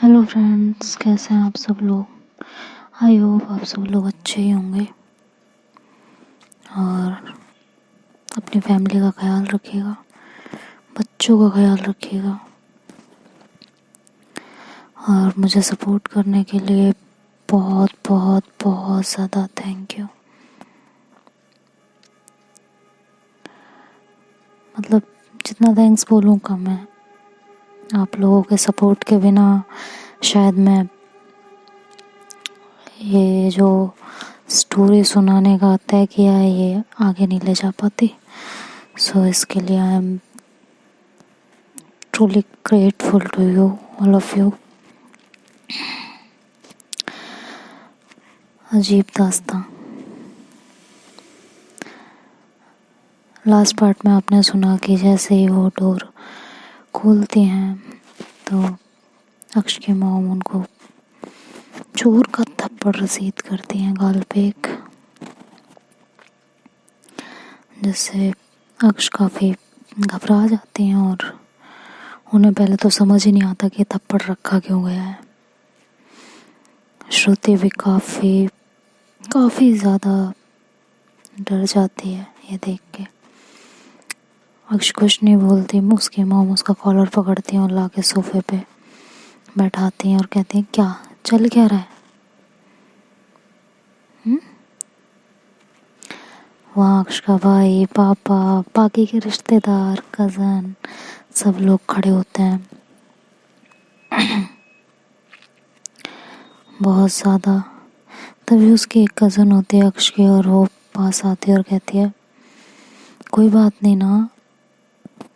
Hello friends, कैसे हैं आप सब लोग। आई होप आप सब लोग अच्छे ही होंगे और अपनी फैमिली का ख्याल रखिएगा, बच्चों का ख्याल रखिएगा और मुझे सपोर्ट करने के लिए बहुत बहुत बहुत ज़्यादा थैंक यू। मतलब जितना थैंक्स बोलूँ कम है। आप लोगों के सपोर्ट के बिना शायद मैं ये जो स्टोरी सुनाने का तय किया है ये आगे नहीं ले जा पाती। सो इसके लिए I am truly grateful to you, all of you. अजीब दास्तां। लास्ट पार्ट में आपने सुना कि जैसे ही वो डोर खोलती हैं तो अक्ष की मॉम उनको जोर का थप्पड़ रसीद करती हैं गाल पे एक, जिससे अक्ष काफ़ी घबरा जाती हैं और उन्हें पहले तो समझ ही नहीं आता कि थप्पड़ रखा क्यों गया है। श्रुति भी काफ़ी ज़्यादा डर जाती है ये देख के। अक्ष कुछ नहीं बोलती, उसकी मॉम उसका कॉलर पकड़ती हैं और लाके सोफे पे बैठाती हैं और कहती हैं क्या चल क्या रहा है। वहाँ अक्ष का भाई, पापा, बाकी के रिश्तेदार, कज़न सब लोग खड़े होते हैं बहुत ज़्यादा। तभी उसकी एक कज़न होती है अक्ष की और वो पास आती है और कहती है कोई बात नहीं ना,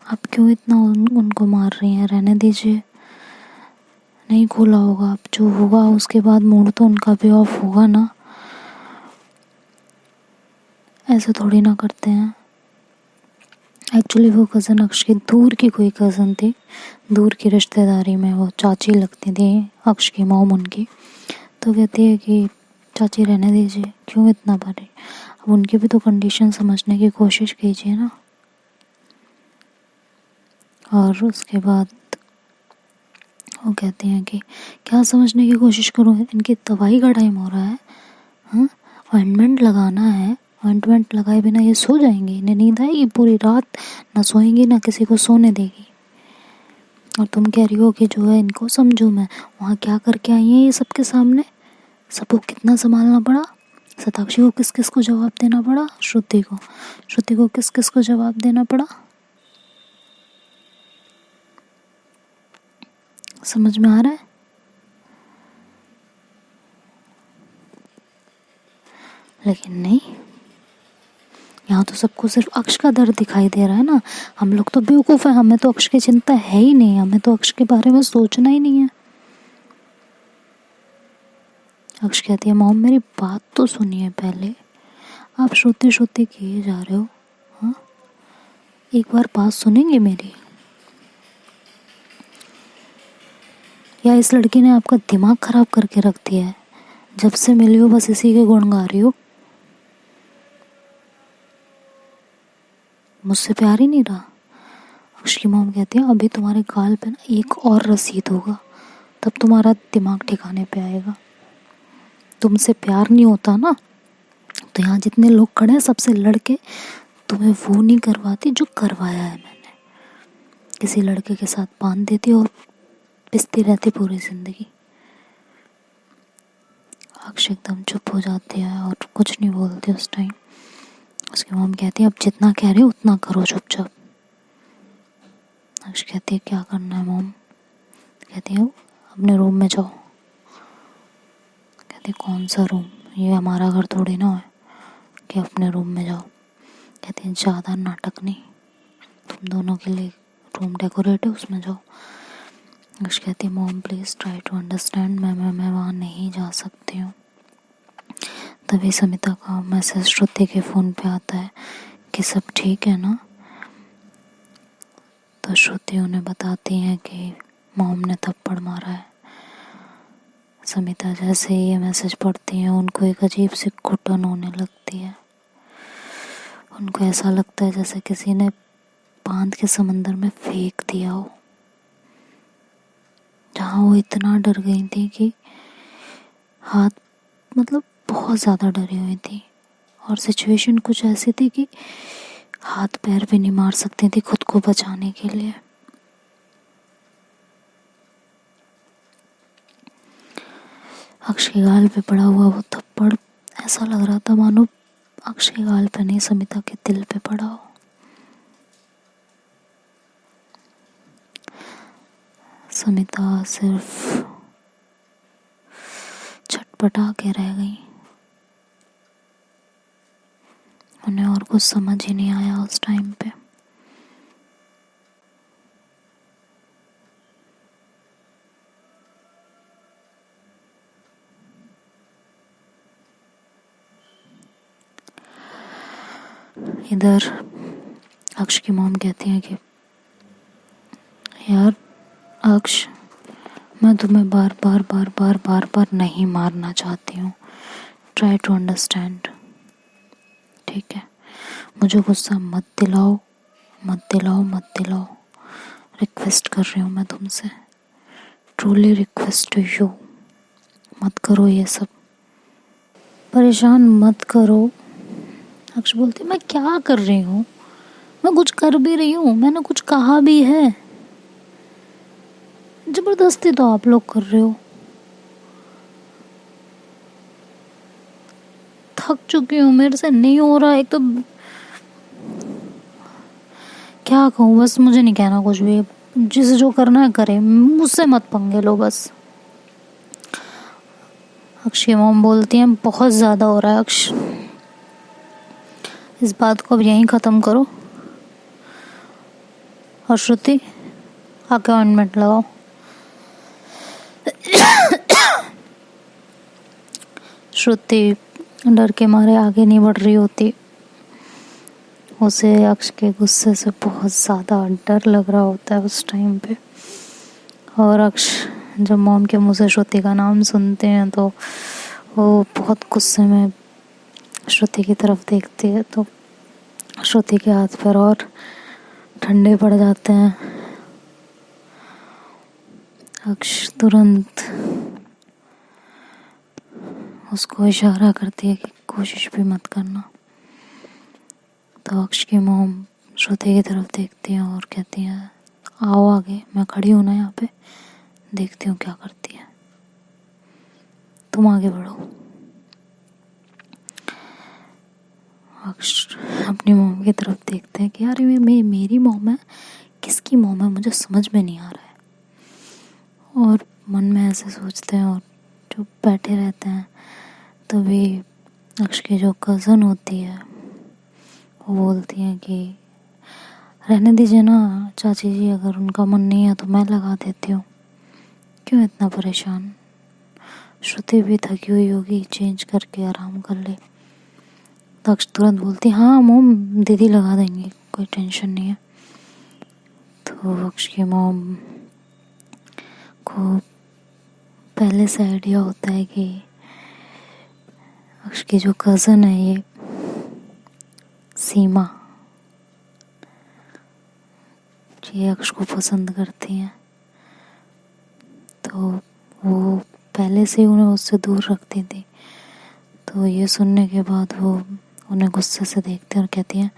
आप क्यों इतना उनको मार रही हैं, रहने दीजिए, नहीं खोला होगा। अब जो होगा उसके बाद मूड तो उनका भी ऑफ होगा ना, ऐसे थोड़ी ना करते हैं। एक्चुअली वो कज़न अक्ष की दूर की कोई कज़न थी, दूर की रिश्तेदारी में वो चाची लगती थी अक्ष की मॉम उनकी। तो कहती है कि चाची रहने दीजिए, क्यों इतना भारी, अब उनकी भी तो कंडीशन समझने की कोशिश कीजिए ना। और उसके बाद वो कहती हैं कि क्या समझने की कोशिश करूँ, इनकी दवाई का टाइम हो रहा है, हाँ ऑइंटमेंट लगाना है, ऑइंटमेंट लगाए बिना ये सो जाएंगी, इन्हें नींद आएगी पूरी रात, ना सोएंगी ना किसी को सोने देगी। और तुम कह रही हो कि जो है इनको समझूं मैं, वहाँ क्या करके आई हैं ये सबके सामने, सबको कितना संभालना पड़ा, शताक्षी को किस किस को जवाब देना पड़ा, श्रुति को किस किस को जवाब देना पड़ा। समझ में आ रहा है। लेकिन नहीं, यहाँ तो सबको सिर्फ अक्ष का दर्द दिखाई दे रहा है ना। हम लोग तो बेवकूफ़ हैं, हमें तो अक्ष की चिंता है ही नहीं, हमें तो अक्ष के बारे में सोचना ही नहीं है। अक्ष कहती है मॉम मेरी बात तो सुनिए पहले, आप श्रुति किए जा रहे हो, हाँ एक बार बात सुनेंगे मेरी। या इस लड़की ने आपका दिमाग खराब करके रख दिया है, जब से मिली हो बस इसी के गुण गा रही हो, मुझसे प्यार ही नहीं रहा। अक्ष की मॉम कहती है अभी तुम्हारे गाल पे ना एक और रसीद होगा, तब तुम्हारा दिमाग ठिकाने पे आएगा। तुमसे प्यार नहीं होता ना तो यहाँ जितने लोग खड़े हैं सबसे लड़के तुम्हें वो नहीं करवाती जो करवाया है मैंने। किसी लड़के के साथ बांध देती और पिसती रहती पूरी जिंदगी। अक्ष एकदम चुप हो जाती है और कुछ नहीं बोलती उस टाइम। उसकी मॉम कहती है अब जितना कह रहे हो उतना करो चुपचाप। अक्ष कहती है क्या करना है मॉम। कहती है अपने रूम में जाओ। कहती कौन सा रूम, ये हमारा घर थोड़ी ना है कि अपने रूम में जाओ। कहती है ज़्यादा नाटक नहीं, तुम दोनों के लिए रूम डेकोरेट है उसमें जाओ। अक्ष कहती है mom please try to understand, मैं वहाँ नहीं जा सकती हूँ। तभी समिता का मैसेज श्रुति के फ़ोन पे आता है कि सब ठीक है ना। तो श्रुति उन्हें बताती हैं कि मॉम ने थप्पड़ मारा है। समिता जैसे ही ये मैसेज पढ़ती हैं उनको एक अजीब सी घुटन होने लगती है। उनको ऐसा लगता है जैसे किसी ने बांध के समंदर में फेंक दिया हो, जहाँ हाँ, वो इतना डर गई थी कि हाथ, मतलब बहुत ज़्यादा डरी हुई थी। और सिचुएशन कुछ ऐसी थी कि हाथ पैर भी नहीं मार सकती थी खुद को बचाने के लिए। अक्ष के गाल पे पड़ा हुआ वो थप्पड़ ऐसा लग रहा था मानो अक्ष के गाल पे नहीं, समिता के दिल पे पड़ा हो। समिता सिर्फ छटपटा के रह गई। उन्हें और कुछ समझ ही नहीं आया उस टाइम पे। इधर अक्ष की मॉम कहती है कि यार अक्ष, मैं तुम्हें बार बार बार बार बार बार नहीं मारना चाहती हूँ, ट्राई टू अंडरस्टैंड, ठीक है? मुझे गुस्सा मत दिलाओ, मत दिलाओ, मत दिलाओ। रिक्वेस्ट कर रही हूँ मैं तुमसे, ट्रूली रिक्वेस्ट टू यू, मत करो ये सब, परेशान मत करो। अक्ष बोलती मैं क्या कर रही हूँ, मैं कुछ कर भी रही हूँ, मैंने कुछ कहा भी है, जबरदस्ती तो आप लोग कर रहे हो। थक चुकी हूँ, मेरे से नहीं हो रहा। एक तो क्या कहूँ, बस मुझे नहीं कहना कुछ भी, जिसे जो करना है करे, मुझसे मत पंगे लो बस। अक्ष की मॉम बोलती है बहुत ज़्यादा हो रहा है अक्ष, इस बात को अब यहीं ख़त्म करो। और श्रुति, आके ऑइंटमेंट लगाओ। श्रुति डर के मारे आगे नहीं बढ़ रही होती। उसे अक्ष के गुस्से से बहुत ज़्यादा डर लग रहा होता है उस टाइम पे। और अक्ष जब मॉम के मुँह से श्रुति का नाम सुनते हैं तो वो बहुत गुस्से में श्रुति की तरफ देखती है, तो श्रुति के हाथ पैर और ठंडे पड़ जाते हैं। अक्ष तुरंत उसको इशारा करती है कि कोशिश भी मत करना। तो अक्ष की मॉम श्रुति की तरफ देखती है और कहती है आओ आगे, मैं खड़ी हूँ ना यहाँ पे, देखती हूँ क्या करती है, तुम आगे बढ़ो। अक्ष अपनी मॉम की तरफ देखते हैं कि यार ये मेरी मॉम है, किसकी मॉम है, मुझे समझ में नहीं आ रहा है। और मन में ऐसे सोचते हैं और चुप बैठे रहते हैं। तभी अक्ष की जो कज़न होती है वो बोलती है कि रहने दीजिए ना चाची जी, अगर उनका मन नहीं है तो मैं लगा देती हूँ, क्यों इतना परेशान। श्रुति भी थकी हुई होगी, चेंज करके आराम कर ले। तो अक्ष तुरंत बोलती हाँ मॉम, दीदी लगा देंगे, कोई टेंशन नहीं है। तो अक्ष की मॉम को पहले से आइडिया होता है कि अक्ष की जो कज़न है ये सीमा, ये अक्ष को पसंद करती हैं, तो वो पहले से ही उन्हें उससे दूर रखती थी। तो ये सुनने के बाद वो उन्हें गुस्से से देखती है और कहती हैं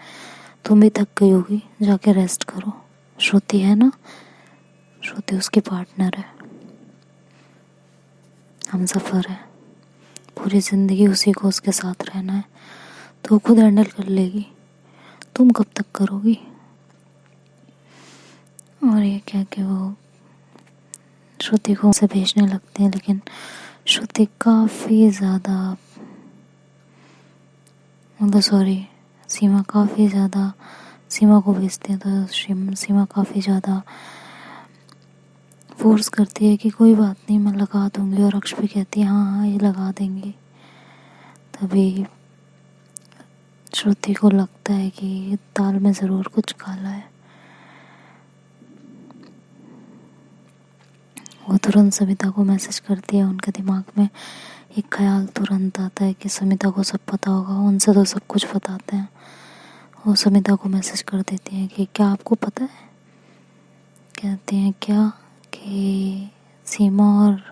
तुम भी थक गई होगी, जाके रेस्ट करो। श्रुति है ना, श्रुति उसकी पार्टनर है, हम सफ़र है, पूरी ज़िंदगी उसी को उसके साथ रहना है, तो वो खुद हैंडल कर लेगी, तुम कब तक करोगी। और ये कह के वो श्रुति को उसे भेजने लगते हैं, लेकिन श्रुति काफ़ी ज़्यादा, मतलब सीमा काफ़ी ज़्यादा सीमा को भेजते हैं। तो सीमा काफ़ी ज़्यादा फोर्स करती है कि कोई बात नहीं, मैं लगा दूंगी। और अक्ष भी कहती है हाँ हाँ ये लगा देंगे। तभी श्रुति को लगता है कि दाल में ज़रूर कुछ काला है। वो तुरंत समिता को मैसेज करती है। उनके दिमाग में एक ख्याल तुरंत आता है कि समिता को सब पता होगा, उनसे तो सब कुछ बताते हैं। वो समिता को मैसेज कर देती हैं कि क्या आपको पता है। कहती हैं क्या, कि सीमा और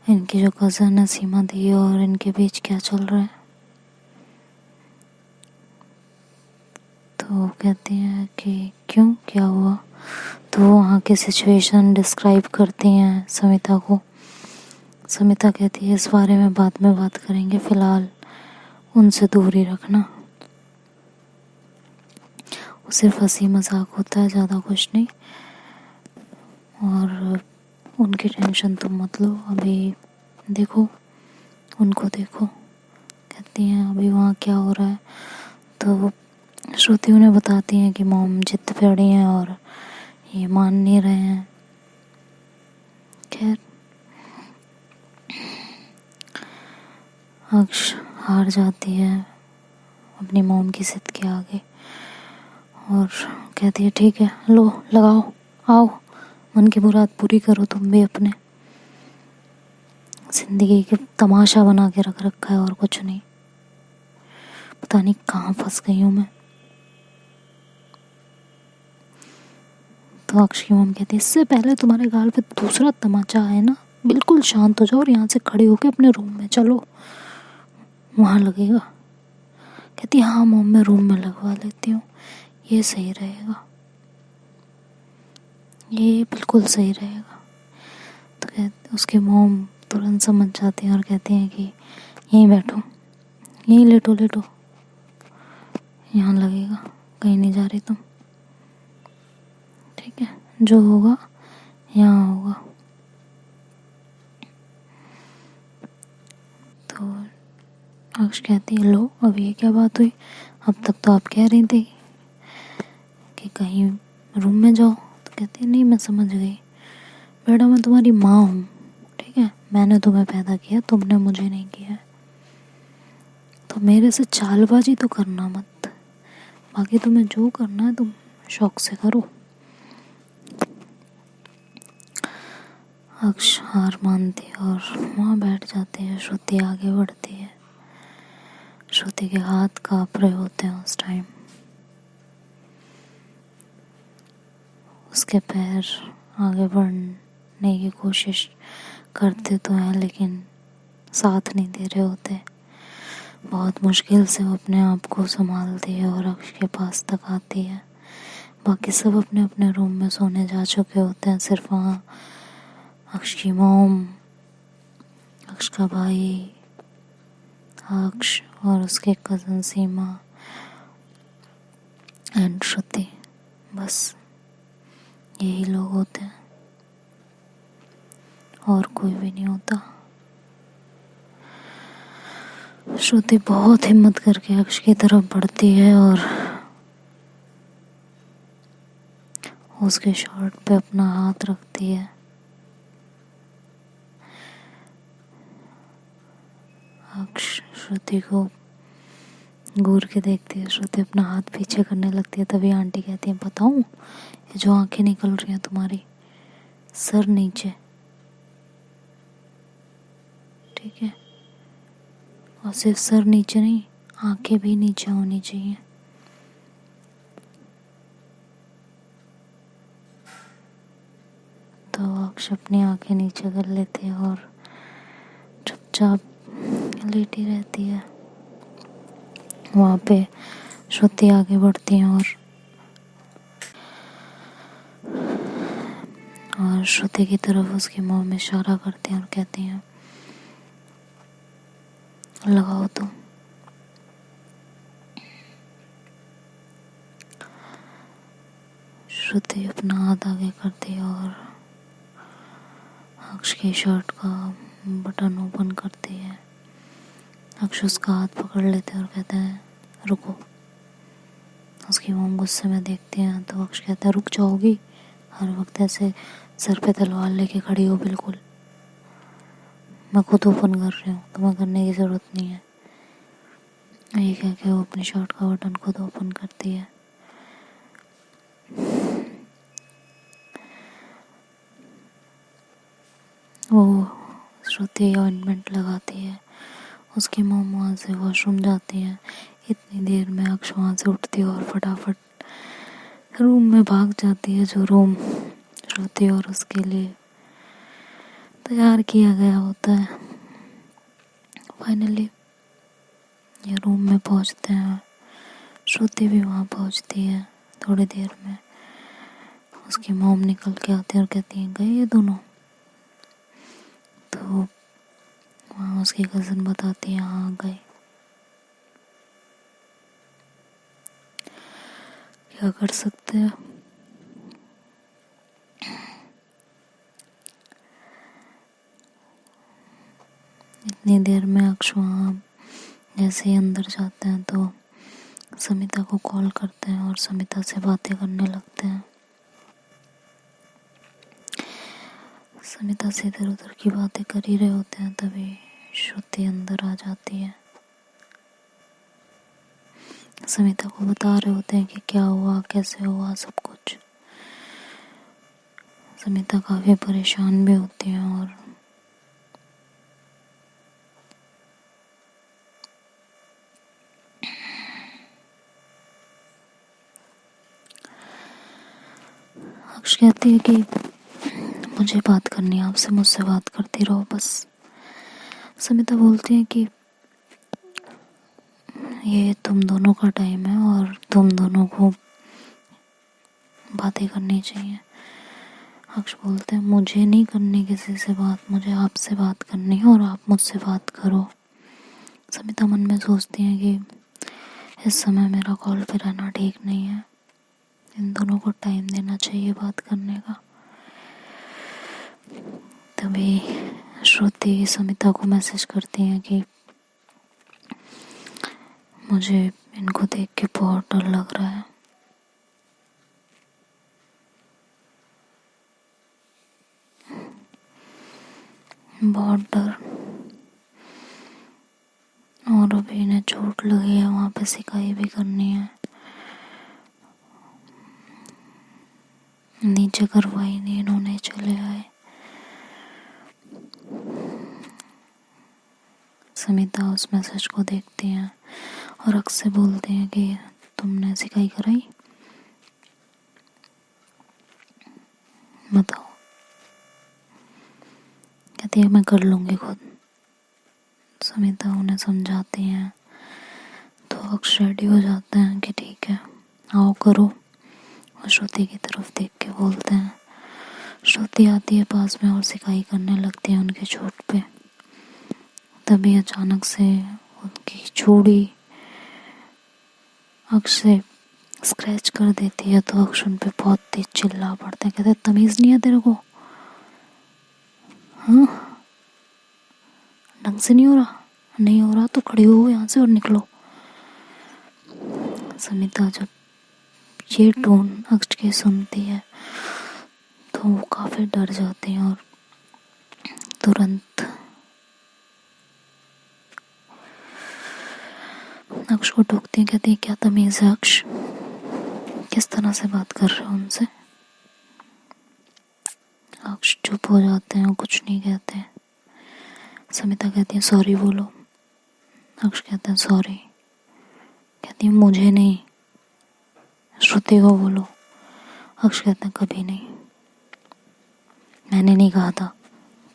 इनकी जो कज़न है सीमा दी और इनके बीच क्या चल रहा है। तो वो कहती हैं कि क्यों, क्या हुआ। तो वो वहाँ की सिचुएशन डिस्क्राइब करती हैं समिता को। समिता कहती है इस बारे में बाद में बात करेंगे, फ़िलहाल उनसे दूर ही रखना। वो सिर्फ हंसी मजाक होता है, ज़्यादा कुछ नहीं। और उनकी टेंशन तुम मत लो, अभी देखो उनको देखो। कहती हैं अभी वहाँ क्या हो रहा है। तो श्रुति उन्हें बताती हैं कि मॉम जिद पे अड़ी हैं और ये मान नहीं रहे हैं। खैर अक्ष हार जाती है अपनी मॉम की जिद के आगे और कहती है ठीक है, लो लगाओ, आओ मन की मुराद पूरी करो तुम भी अपने। जिंदगी की तमाशा बना के रख रखा है और कुछ नहीं। पता नहीं कहाँ फंस गई हूँ मैं। तो अक्ष की मॉम कहती है इससे पहले तुम्हारे गाल पे दूसरा तमाचा है ना, बिल्कुल शांत हो जाओ और यहाँ से खड़ी होकर अपने रूम में चलो, वहाँ लगेगा। कहती है हाँ मॉम मैं रूम में लगवा लेती हूँ, ये सही रहेगा, ये बिल्कुल सही रहेगा। तो कहते उसके मॉम तुरंत समझ जाती हैं और कहती हैं कि यहीं बैठो, यहीं लेटो लेटो, यहाँ लगेगा, कहीं नहीं जा रही तुम, ठीक है, जो होगा यहाँ होगा। तो अक्ष कहती है लो अब ये क्या बात हुई, अब तक तो आप कह रही थी कि कहीं रूम में जाओ। तो कहती है नहीं मैं समझ गई बेटा, मैं तुम्हारी माँ हूँ, ठीक है, मैंने तुम्हें पैदा किया, तुमने मुझे नहीं किया। तो मेरे से चालबाजी तो करना मत, बाकी तुम्हें जो करना है तुम शौक से करो। अक्ष हार मानती है और वहाँ बैठ जाती है। श्रुति आगे बढ़ती है। श्रुति के हाथ काँप रहे होते हैं उस टाइम, उसके पैर आगे बढ़ने की कोशिश करते तो हैं लेकिन साथ नहीं दे रहे होते। बहुत मुश्किल से वो अपने आप को संभालती है और अक्ष के पास तक आती है। बाकी सब अपने अपने रूम में सोने जा चुके होते हैं, सिर्फ वहाँ अक्ष की मॉम, अक्ष का भाई अक्ष और उसके कज़न सीमा एंड श्रुति, बस यही लोग होते हैं और कोई भी नहीं होता। श्रुति बहुत हिम्मत करके अक्ष की तरफ बढ़ती है और उसके शर्ट पे अपना हाथ रखती है। अक्ष श्रुति को घूर के देखती है। श्रुति अपना हाथ पीछे करने लगती है। तभी आंटी कहती है बताऊं, ये जो आंखें निकल रही हैं तुम्हारी, सर नीचे, ठीक है, और सिर्फ सर नीचे नहीं, आंखें भी नीचे होनी चाहिए। तो अक्ष अपनी आंखें नीचे कर लेती है और चुपचाप लेटी रहती है। वहाँ पे श्रुति आगे बढ़ती है और श्रुति की तरफ उसकी मॉम इशारा करती हैं और कहती हैं लगाओ तो। श्रुति अपना हाथ आगे करती है और अक्ष की शर्ट का बटन ओपन करती है। अक्ष उसका हाथ पकड़ लेते हैं और कहते हैं रुको। उसकी मॉम गुस्से में देखती हैं तो अक्ष कहता है रुक जाओगी, हर वक्त ऐसे सर पे तलवार लेके खड़ी हो, बिल्कुल मैं खुद ओपन कर रही हूँ, तुम्हें करने की ज़रूरत नहीं है। ये कह के वो अपनी शर्ट का बटन खुद ओपन करती है। वो श्रुति ऑइंटमेंट लगाती है। उसकी मॉम वहाँ से वॉशरूम जाती है। इतनी देर में अक्ष वहाँ से उठती है और फटाफट रूम में भाग जाती है, जो रूम श्रुति और उसके लिए तैयार किया गया होता है। फाइनली ये रूम में पहुंचते हैं। श्रुति भी वहाँ पहुंचती है। थोड़ी देर में उसकी मॉम निकल के आती है और कहती है गए ये दोनों। तो वहाँ उसकी कज़न बताती है हाँ गए। क्या कर सकते हैं। इतनी देर में अक्ष वहाँ जैसे ही अंदर जाते हैं तो समिता को कॉल करते हैं और समिता से बातें करने लगते हैं। समिता से इधर उधर की बातें कर ही रहे होते हैं तभी श्रुति अंदर आ जाती है। समिता को बता रहे होते हैं कि क्या हुआ कैसे हुआ सब कुछ। समिता काफी परेशान भी होती है और अक्ष कहती है कि मुझे बात करनी है आपसे, मुझसे बात करती रहो बस। समिता बोलती है कि ये तुम दोनों का टाइम है और तुम दोनों को बातें करनी चाहिए। अक्ष बोलते हैं मुझे नहीं करनी किसी से बात, मुझे आपसे बात करनी है और आप मुझसे बात करो। समिता मन में सोचती है कि इस समय मेरा कॉल पे रहना ठीक नहीं है, इन दोनों को टाइम देना चाहिए बात करने का। तभी श्रुति समिता को मैसेज करती है कि मुझे इनको देख के बहुत डर लग रहा है। बहुत डर। और अभी इन्हें चोट लगी है, वहाँ पे सिकाई भी करनी है। नीचे करवाई नहीं इन्होंने, चले आए। समिता उस मैसेज को देखती है और अक्ष से बोलते हैं कि तुमने सिकाई कराई, बताओ। कहती है मैं कर लूँगी खुद। समिता उन्हें समझाती हैं तो अक्ष रेडी हो जाते हैं कि ठीक है आओ करो। और श्रुति की तरफ देख के बोलते हैं। श्रुति आती है पास में और सिकाई करने लगती है उनके चोट पे। तभी अचानक से उनकी चूड़ी अक्ष से स्क्रैच कर देती है तो अक्ष उन पे बहुत तेज चिल्ला पड़ते हैं। कहते तमीज नहीं है तेरे को, हाँ ढंग से नहीं हो रहा, नहीं हो रहा तो खड़ी हो यहाँ से और निकलो। समिता जब ये टोन अक्ष के सुनती है तो वो काफी डर जाते हैं और तुरंत अक्ष को टोकती है। कहती है क्या तमीज है अक्ष, किस तरह से बात कर रहे हो उनसे। अक्ष चुप हो जाते हैं और कुछ नहीं कहते हैं। समिता कहती है सॉरी बोलो। अक्ष कहते हैं सॉरी। कहती है मुझे नहीं, श्रुति को बोलो। अक्ष कहते हैं कभी नहीं, मैंने नहीं कहा था,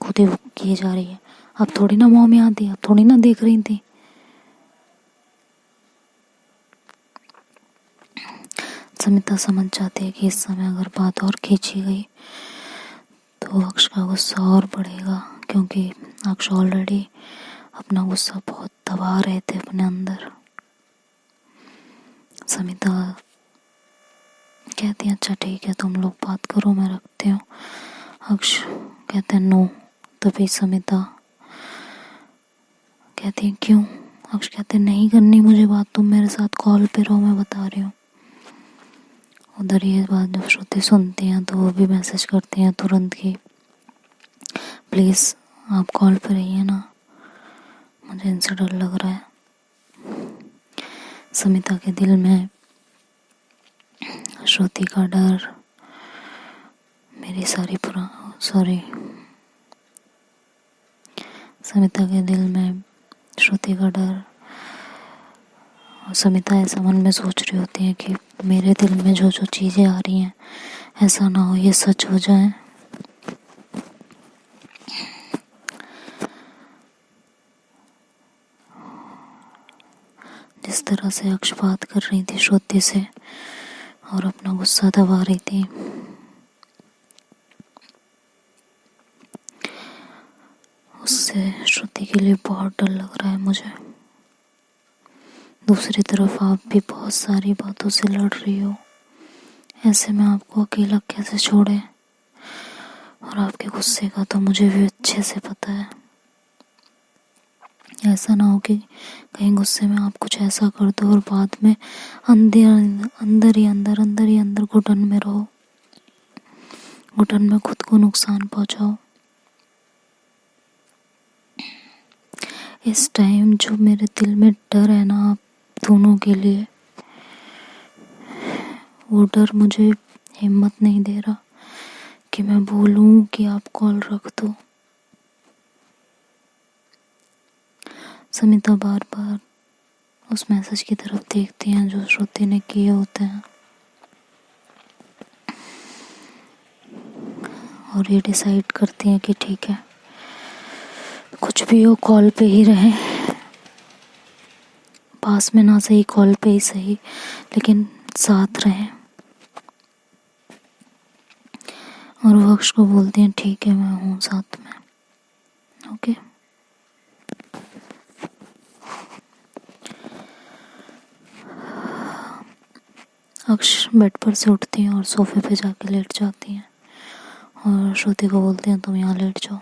खुद ही किए जा रही है। अब थोड़ी ना मॉम यहाँ थी, अब थोड़ी ना देख रही थी। समिता समझ जाती है कि इस समय अगर बात और खींची गई तो अक्ष का गुस्सा और बढ़ेगा, क्योंकि अक्ष ऑलरेडी अपना गुस्सा बहुत दबा रहे थे अपने अंदर। समिता कहती है अच्छा ठीक है तुम लोग बात करो, मैं रखती हूँ। अक्ष कहते हैं नो। तभी समिता कहती है क्यों। अक्ष कहते हैं नहीं करनी मुझे बात, तुम मेरे साथ कॉल पे रहो, मैं बता रही हूँ। उधर ये बात जब श्रुति सुनती हैं तो वो भी मैसेज करती हैं तुरंत की प्लीज़ आप कॉल पे रहिए ना, मुझे इनसे डर लग रहा है। समिता के दिल में श्रुति का डर, मेरी समिता के दिल में श्रुति का डर। और समिता ऐसा मन में सोच रही होती है कि मेरे दिल में जो जो चीज़ें आ रही हैं ऐसा ना हो ये सच हो जाए। जिस तरह से अक्ष बात कर रही थी श्रुति से और अपना गुस्सा दबा रही थी, उससे श्रुति के लिए बहुत डर लग रहा है मुझे। दूसरी तरफ आप भी बहुत सारी बातों से लड़ रही हो, ऐसे में आपको अकेला कैसे छोड़े? और आपके गुस्से का तो मुझे भी अच्छे से पता है। ऐसा ना हो कि कहीं गुस्से में आप कुछ ऐसा कर दो और बाद में अंदर ही अंदर घुटन में रहो, घुटन में खुद को नुकसान पहुंचाओ। इस टाइम जो मेरे दिल में डर है ना आप दोनों के लिए, वो डर मुझे हिम्मत नहीं दे रहा कि मैं बोलूं कि आप कॉल रख दो। समिता बार बार उस मैसेज की तरफ देखती हैं जो श्रुति ने किए होते हैं और ये डिसाइड करती हैं कि ठीक है, कुछ भी हो कॉल पे ही रहें, पास में ना सही कॉल पे ही सही, लेकिन साथ रहें। और वो अक्ष को बोलती हैं ठीक है मैं हूँ साथ में, ओके। अक्ष बेड पर से उठती हैं और सोफे पे जाके लेट जाती हैं और श्रुति को बोलती हैं तुम यहाँ लेट जाओ।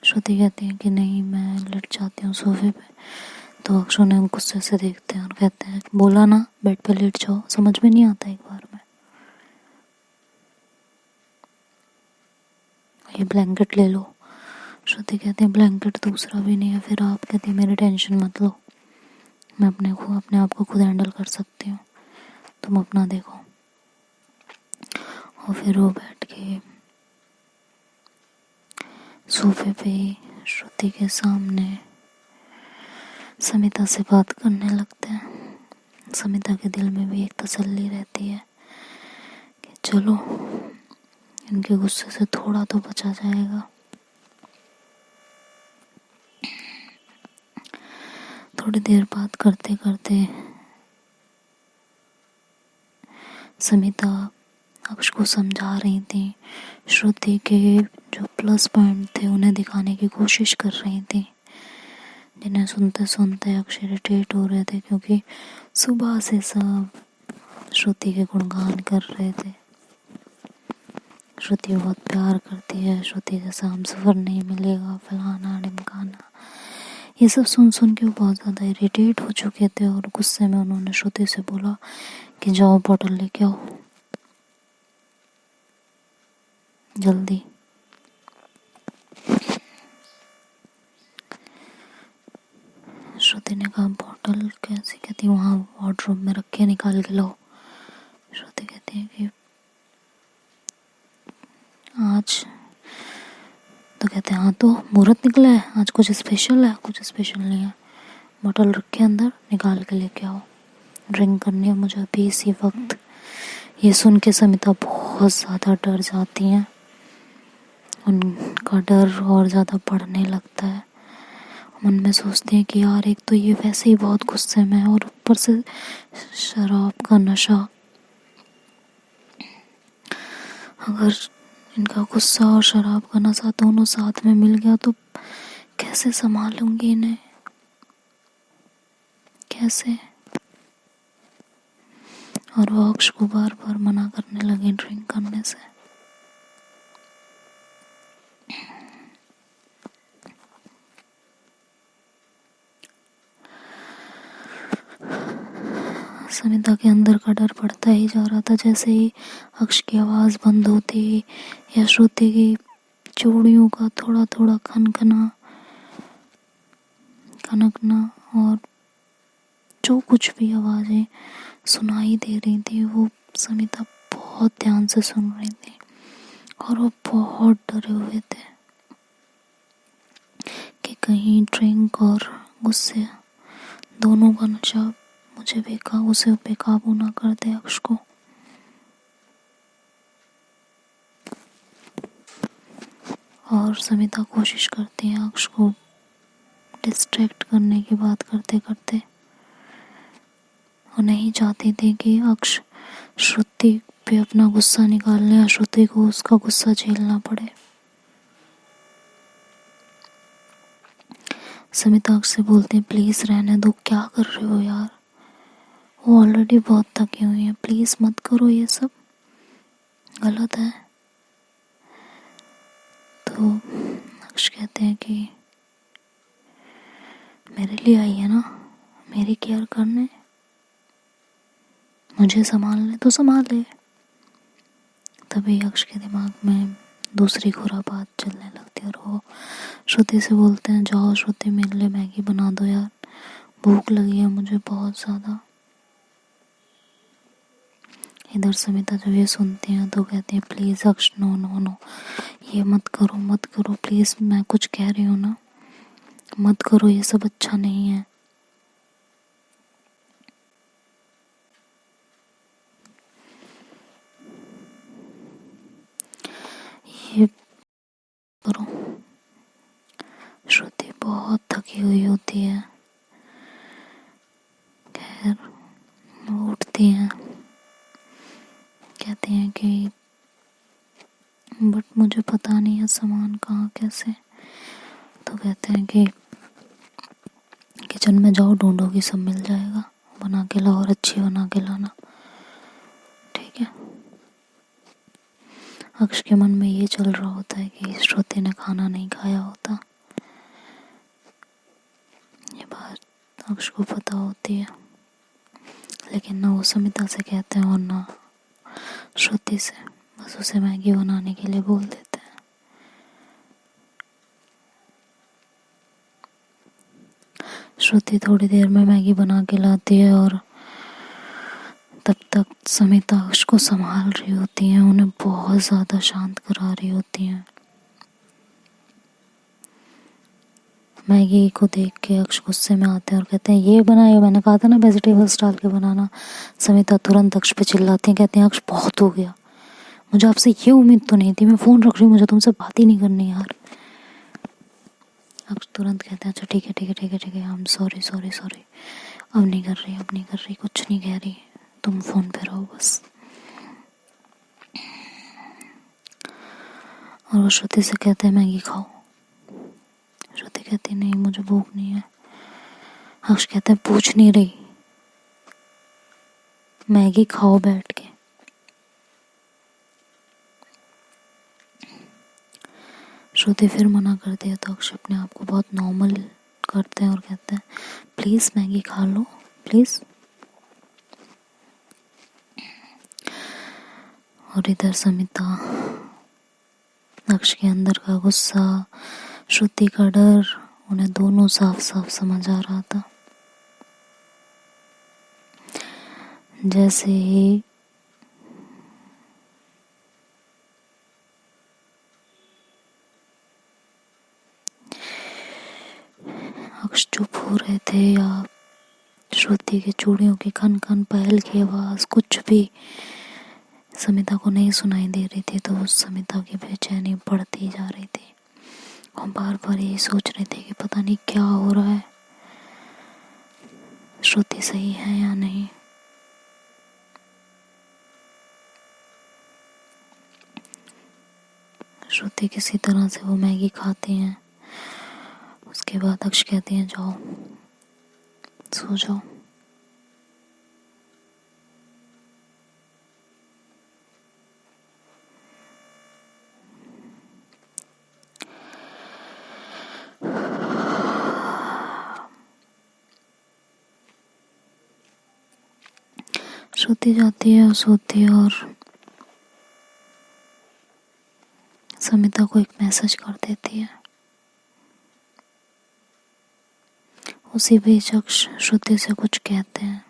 श्रुति कहती है कि नहीं मैं लेट जाती हूँ सोफे पे। तो अक्ष उन्हें गुस्से से देखते हैं और कहते हैं बोला ना बेड पे लेट जाओ, समझ में नहीं आता एक बार में। ये ब्लैंकेट ले लो। श्रुति कहती है ब्लैंकेट दूसरा भी नहीं है। फिर आप कहती है मेरी टेंशन मत लो, मैं अपने आप को खुद हैंडल कर सकती हूँ, तुम अपना देखो। और फिर वो बैठ के सोफे पे श्रुति के सामने समिता से बात करने लगते हैं। समिता के दिल में भी एक तसल्ली रहती है कि चलो इनके गुस्से से थोड़ा तो बचा जाएगा। थोड़ी देर बात करते करते समिता अक्ष को समझा रही थी, श्रुति के जो प्लस पॉइंट थे उन्हें दिखाने की कोशिश कर रही थी, जिन्हें सुनते सुनते अक्ष इरिटेट हो रहे थे क्योंकि सुबह से सब श्रुति के गुणगान कर रहे थे। श्रुति बहुत प्यार करती है, श्रुति जैसा हम सफ़र नहीं मिलेगा, फलाना ढिमकाना। ये सब सुन सुन के वो बहुत ज़्यादा इरिटेट हो चुके थे और गुस्से में उन्होंने श्रुति से बोला कि जाओ बॉटल लेके आओ जल्दी। श्रुति ने कहा बॉटल कैसी? कहती वहाँ वार्डरोब में रखे, निकाल के लाओ। श्रुति कहती है कि आज तो कहते हैं हाँ तो मुहूर्त निकला है, आज कुछ स्पेशल है? कुछ स्पेशल नहीं है, बॉटल रखे अंदर, निकाल के लेके आओ, ड्रिंक करनी है मुझे अभी इसी वक्त। ये सुन के समिता बहुत ज़्यादा डर जाती हैं, उनका डर और ज़्यादा बढ़ने लगता है। मन में सोचते हैं कि यार एक तो ये वैसे ही बहुत गुस्से में है और ऊपर से शराब का नशा, अगर इनका गुस्सा और शराब का नशा दोनों साथ में मिल गया तो कैसे संभालूंगी इन्हें, कैसे? और वो अक्ष को बार बार मना करने लगे ड्रिंक करने से। समिता के अंदर का डर बढ़ता ही जा रहा था। जैसे ही अक्ष की आवाज़ बंद होती या श्रुति की चूड़ियों का थोड़ा थोड़ा खनकना और जो कुछ भी आवाज़ें सुनाई दे रही थी वो समिता बहुत ध्यान से सुन रही थी और वो बहुत डरे हुए थे कि कहीं ड्रिंक और गुस्से दोनों का नशा उसे बेकाबू ना कर दे अक्ष को। और समिता कोशिश करती है अक्ष को डिस्ट्रैक्ट करने की बात करते करते वो नहीं चाहती थी कि अक्ष श्रुति पे अपना गुस्सा निकालने या श्रुति को उसका गुस्सा झेलना पड़े। समिता अक्ष से बोलती है प्लीज रहने दो, क्या कर रहे हो यार, वो ऑलरेडी बहुत थकी हुई है, प्लीज मत करो, ये सब गलत है। तो अक्ष कहते हैं कि मेरे लिए आई है ना, मेरी केयर करने, मुझे संभालने तो संभाल ले। तभी अक्ष के दिमाग में दूसरी खुरापात चलने लगती है और वो श्रुति से बोलते हैं जाओ श्रुति मेरे लिए मैगी बना दो यार, भूख लगी है मुझे बहुत ज़्यादा। इधर समिता जब ये सुनती हैं तो कहती है प्लीज़ अक्ष नो नो नो, ये मत करो मत करो प्लीज़, मैं कुछ कह रही हूँ ना, मत करो, ये सब अच्छा नहीं है। ये करो। श्रुति बहुत थकी हुई होती है। खैर वो उठती हैं, कहती हैं कि बट मुझे पता नहीं है सामान कहाँ कैसे। तो कहते हैं कि किचन में जाओ ढूंढोगी सब मिल जाएगा, बना के लाओ और अच्छी बना के लाना, ठीक है। अक्ष के मन में ये चल रहा होता है कि श्रुति ने खाना नहीं खाया होता। ये बात अक्ष को पता होती है, लेकिन ना वो समिता से कहते हैं और ना श्रुति से, बस उसे मैगी बनाने के लिए बोल देते हैं। श्रुति थोड़ी देर में मैगी बना के लाती है और तब तक समिता अक्ष को संभाल रही होती हैं, उन्हें बहुत ज़्यादा शांत करा रही होती हैं। मैगी को देख के अक्ष गुस्से में आते हैं और कहते हैं ये बनाया, मैंने कहा था ना वेजिटेबल्स डाल के बनाना। समिता तुरंत अक्ष पे चिल्लाती हैं, कहती हैं अक्ष बहुत हो गया, मुझे आपसे ये उम्मीद तो नहीं थी, मैं फ़ोन रख रही हूँ, मुझे तुमसे बात ही नहीं करनी यार। अक्ष तुरंत कहते हैं अच्छा ठीक है ठीक है ठीक है ठीक है, I am sorry sorry sorry, अब नहीं कर रही, अब नहीं कर रही, कुछ नहीं कह रही, तुम फ़ोन पे रहो बस। और वो श्रुति से कहते हैं मैगी खाओ। श्रुति कहती नहीं मुझे भूख नहीं है। अक्ष कहते हैं पूछ नहीं रही, मैगी खाओ बैठ के। श्रुति फिर मना करती है तो अक्ष अपने आप को बहुत नॉर्मल करते हैं और कहते हैं प्लीज़ मैगी खा लो प्लीज़। और इधर समिता अक्ष के अंदर का गुस्सा, श्रुति का डर, उन्हें दोनों साफ साफ समझ आ रहा था। जैसे ही अक्ष चुप हो रहे थे या श्रुति के चूड़ियों की खन खन, पायल की आवाज़, कुछ भी समिता को नहीं सुनाई दे रही थी, तो उस समिता की बेचैनी बढ़ती जा रही थी। हम बार बार यही सोच रहे थे कि पता नहीं क्या हो रहा है, श्रुति सही है या नहीं। श्रुति किसी तरह से वो मैगी खाती हैं। उसके बाद अक्ष कहती हैं जाओ सो जाओ। श्रुति जाती है और सोती है और समिता को एक मैसेज कर देती है। उसी बीच अक्ष श्रुति से कुछ कहते हैं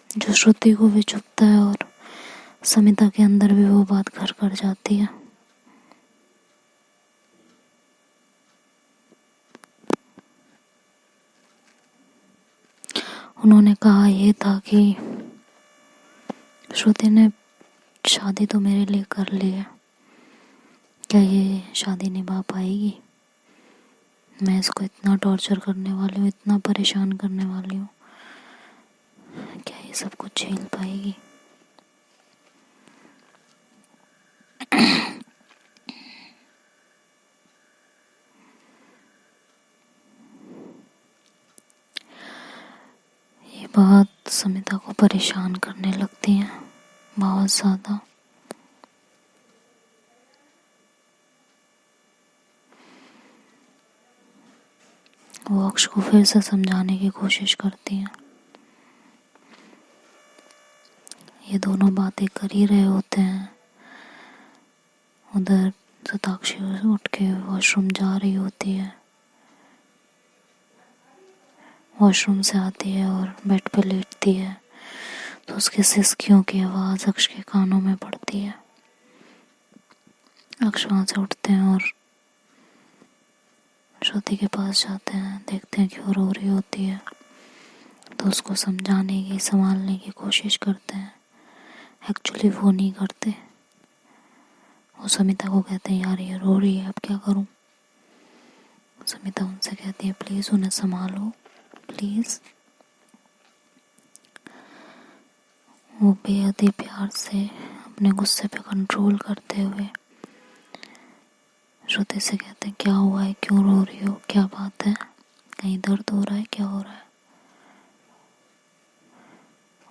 जो श्रुति को भी चुभता है और समिता के अंदर भी वो बात घर कर जाती है। उन्होंने कहा ये था कि श्रुति ने शादी तो मेरे लिए कर ली है, क्या ये शादी निभा पाएगी? मैं इसको इतना टॉर्चर करने वाली हूँ, इतना परेशान करने वाली हूँ, ये सब कुछ झेल पाएगी। ये बात समिता को परेशान करने लगती है बहुत ज़्यादा। वो अक्ष को फिर से समझाने की कोशिश करती है। ये दोनों बातें कर ही रहे होते हैं, उधर शताक्षी उठ के वॉशरूम जा रही होती है। वॉशरूम से आती है और बेड पे लेटती है तो उसके सिसकियों की आवाज़ अक्ष के कानों में पड़ती है। अक्ष वहाँ से उठते हैं और श्रुति के पास जाते हैं, देखते हैं कि वो रो रही होती है तो उसको समझाने की, संभालने की कोशिश करते हैं। एक्चुअली वो नहीं करते, वो समिता को कहते हैं यार ये रो रही है, अब क्या करूं। समिता उनसे कहती है प्लीज़ उन्हें संभालो प्लीज़। वो बेहद ही प्यार से अपने गुस्से पे कंट्रोल करते हुए श्रुति से कहते हैं क्या हुआ है, क्यों रो रही हो, क्या बात है, कहीं दर्द हो रहा है, क्या हो रहा है,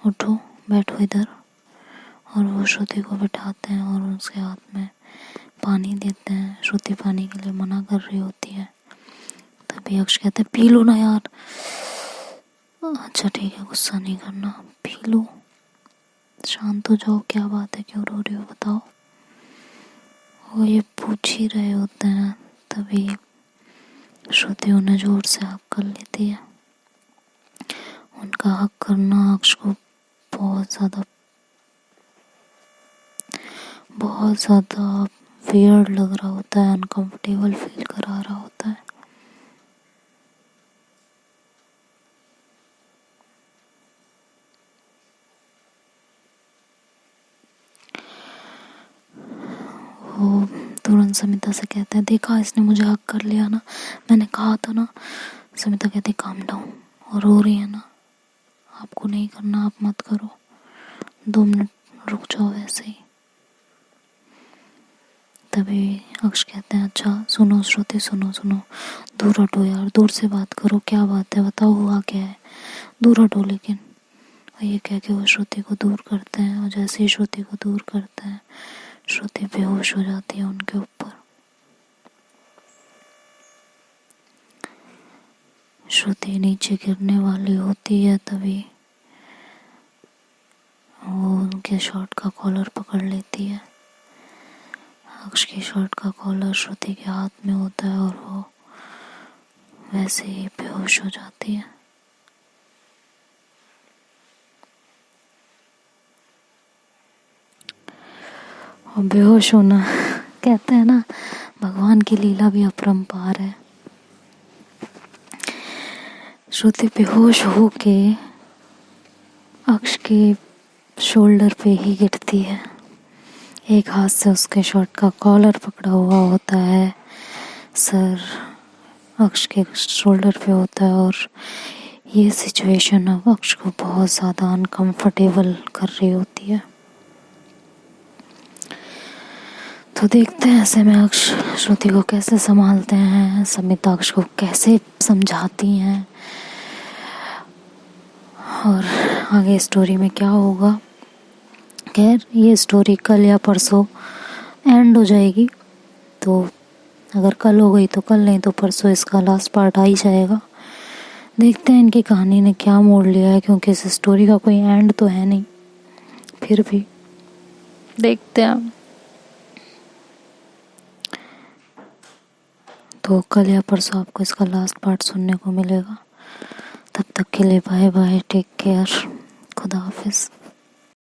उठो बैठो इधर। और वो श्रुति को बिठाते हैं और उसके हाथ में पानी देते हैं। श्रुति पानी के लिए मना कर रही होती है, तभी अक्ष कहते हैं पी लो ना यार। अच्छा ठीक है, गुस्सा नहीं करना, पी लो, शांत हो जाओ, क्या बात है, क्यों रो रही हो बताओ। वो ये पूछ ही रहे होते हैं तभी श्रुति उन्हें जोर से हक कर लेती है। उनका हक करना अक्ष को बहुत ज़्यादा वियर्ड लग रहा होता है, अनकंफर्टेबल फील करा रहा होता है। वो तुरंत समिता से कहते हैं देखा इसने मुझे हक कर लिया ना, मैंने कहा था ना। समिता कहती काम डाउन, और रो रही है ना, आपको नहीं करना आप मत करो, 2 मिनट रुक जाओ वैसे ही। तभी अक्ष कहते हैं अच्छा सुनो श्रुति, सुनो दूर हटो यार, दूर से बात करो, क्या बात है बताओ, हुआ क्या है, दूर हटो। लेकिन ये कह के वो श्रुति को दूर करते हैं और जैसे ही श्रुति को दूर करते हैं श्रुति बेहोश हो जाती है उनके ऊपर। श्रुति नीचे गिरने वाली होती है तभी वो उनके शर्ट का कॉलर पकड़ लेती है। अक्ष की शर्ट का कॉलर श्रुति के हाथ में होता है और वो वैसे ही बेहोश हो जाती है। और बेहोश होना कहते हैं ना, भगवान की लीला भी अपरंपार है। श्रुति बेहोश होके अक्ष के शोल्डर पे ही गिरती है। एक हाथ से उसके शर्ट का कॉलर पकड़ा हुआ होता है, सर अक्ष के शोल्डर पे होता है और ये सिचुएशन अब अक्ष को बहुत ज़्यादा अनकंफर्टेबल कर रही होती है। तो देखते हैं ऐसे में अक्ष श्रुति को कैसे संभालते हैं, समिता अक्ष को कैसे समझाती हैं और आगे स्टोरी में क्या होगा। खैर ये स्टोरी कल या परसों एंड हो जाएगी, तो अगर कल हो गई तो कल, नहीं तो परसों इसका लास्ट पार्ट आ ही जाएगा। देखते हैं इनकी कहानी ने क्या मोड़ लिया है, क्योंकि इस स्टोरी का कोई एंड तो है नहीं, फिर भी देखते हैं। तो कल या परसों आपको इसका लास्ट पार्ट सुनने को मिलेगा। तब तक के लिए बाय बाय, टेक केयर, खुदा हाफिज़।